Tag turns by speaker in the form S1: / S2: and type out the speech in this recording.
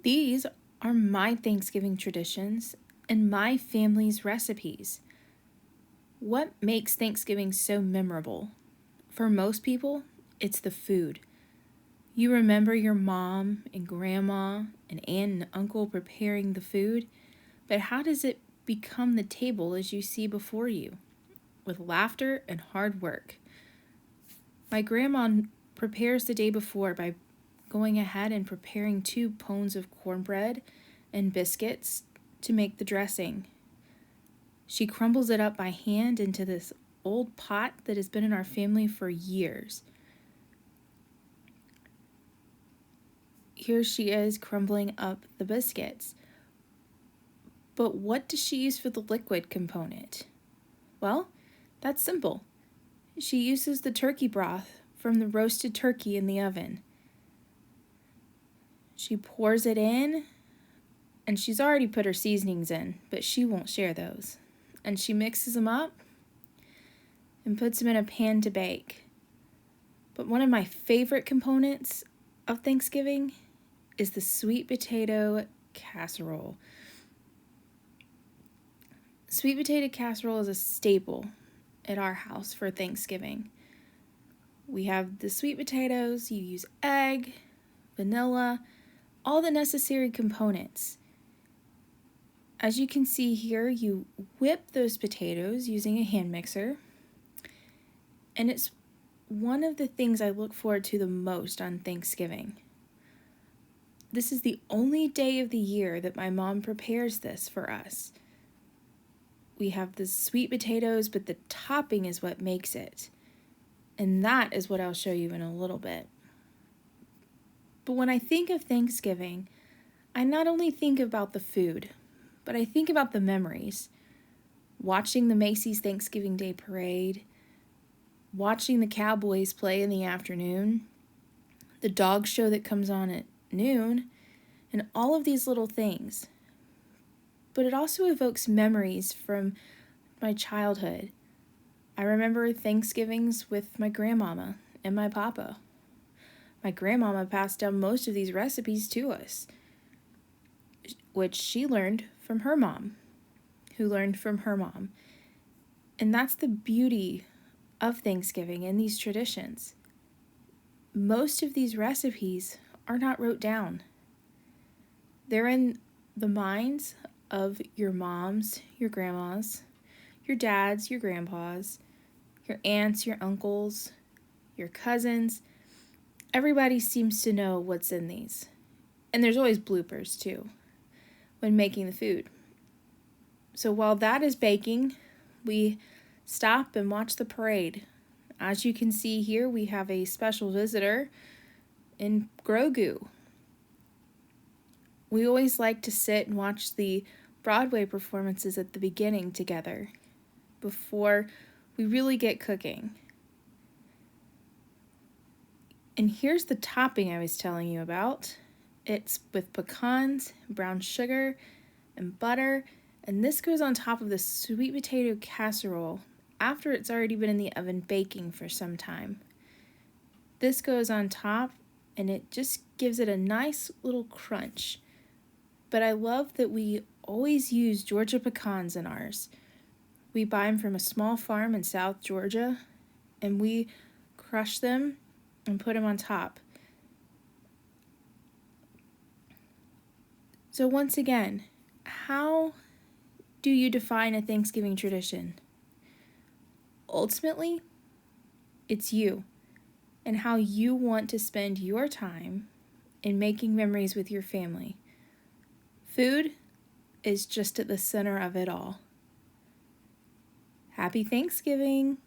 S1: These are my Thanksgiving traditions and my family's recipes. What makes Thanksgiving so memorable? For most people, it's the food. You remember your mom and grandma and aunt and uncle preparing the food, but how does it become the table as you see before you? With laughter and hard work. My grandma prepares the day before by going ahead and preparing 2 pounds of cornbread and biscuits to make the dressing. She crumbles it up by hand into this old pot that has been in our family for years. Here she is crumbling up the biscuits. But what does she use for the liquid component? Well, that's simple. She uses the turkey broth from the roasted turkey in the oven. She pours it in, and she's already put her seasonings in, but she won't share those. And she mixes them up and puts them in a pan to bake. But one of my favorite components of Thanksgiving is the sweet potato casserole. Sweet potato casserole is a staple at our house for Thanksgiving. We have the sweet potatoes, you use egg, vanilla, all the necessary components. As you can see here, you whip those potatoes using a hand mixer, and it's one of the things I look forward to the most on Thanksgiving. This is the only day of the year that my mom prepares this for us. We have the sweet potatoes, but the topping is what makes it. And that is what I'll show you in a little bit. But when I think of Thanksgiving, I not only think about the food, but I think about the memories. Watching the Macy's Thanksgiving Day Parade, watching the Cowboys play in the afternoon, the dog show that comes on at noon, and all of these little things. But it also evokes memories from my childhood. I remember Thanksgivings with my grandmama and my papa. My grandmama passed down most of these recipes to us, which she learned from her mom, who learned from her mom. And that's the beauty of Thanksgiving and these traditions. Most of these recipes are not wrote down. They're in the minds of your moms, your grandmas, your dads, your grandpas, your aunts, your uncles, your cousins. Everybody seems to know what's in these. And there's always bloopers too when making the food. So while that is baking, we stop and watch the parade. As you can see here, we have a special visitor in Grogu. We always like to sit and watch the Broadway performances at the beginning together before we really get cooking. And here's the topping I was telling you about. It's with pecans, brown sugar, and butter, and this goes on top of the sweet potato casserole after it's already been in the oven baking for some time. This goes on top, and it just gives it a nice little crunch. But I love that we always use Georgia pecans in ours. We buy them from a small farm in South Georgia, and we crush them and put them on top. So once again, how do you define a Thanksgiving tradition? Ultimately, it's you and how you want to spend your time in making memories with your family. Food is just at the center of it all. Happy Thanksgiving!